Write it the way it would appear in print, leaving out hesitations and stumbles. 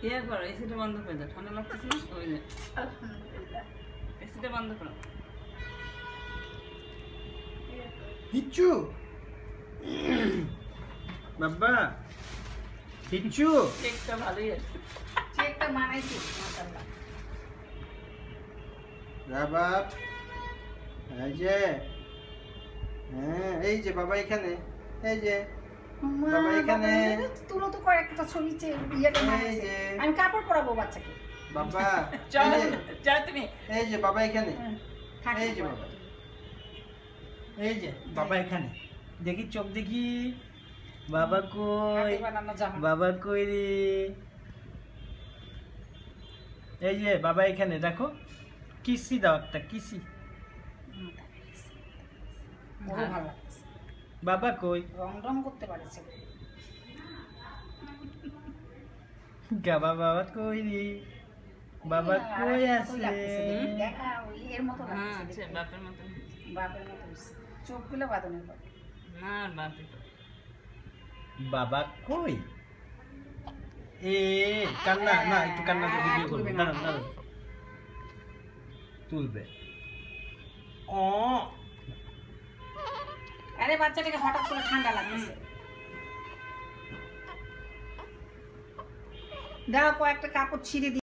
ইয়ে করো, এসিটা বন্ধ করে দাও, ঠান্ডা লাগতেছে না? ওই যে আলহামদুলিল্লাহ। এসিটা বন্ধ করো। হিচ্ছু বাবা, হিচ্ছু কেকটা ভালোই আছে। কেকটা বানাইছি মাশাআল্লাহ। বাবা, এই যে, হ্যাঁ এই যে বাবা এখানে, এই যে বাবা এখানে, তুলো তো কয়েকটা ছবি ইয়েটা এই বানাইছে। যে আমি কাপড় পরাবো বাচ্চাকে। বাবা, চলো এই যে, যাও তুমি। এই যে বাবা এখানে, থাক, এই যে বাবা, এই যে বাবা এখানে, দেখি চোখ দেখি, বাবা কই, হাতে বানানো জামা। বাবা কই রে, এই যে বাবা এখানে দেখো, কিসি দাও একটা কিসি, বড় ভালো লাগছে। বাবা কই, রং করতে পারছে। বাবা, বাবা কই রে, বাবা কই আছে, দেখা এর মতো হ্যাঁ, লাগছে। আছে, বাপের মতন। বাপের মতো হইছে। চোখগুলো বাঁধনের পর। না, আর বাপের তো। বাবা কই, এ কান্না না, একটু কান্না করে ভিডিও করবে, না না তুলবে, ও আরে বাচ্চাটাকে হঠাৎ করে ঠান্ডা লাগছে। দাও কয়েকটা কাপড় ছিঁড়ে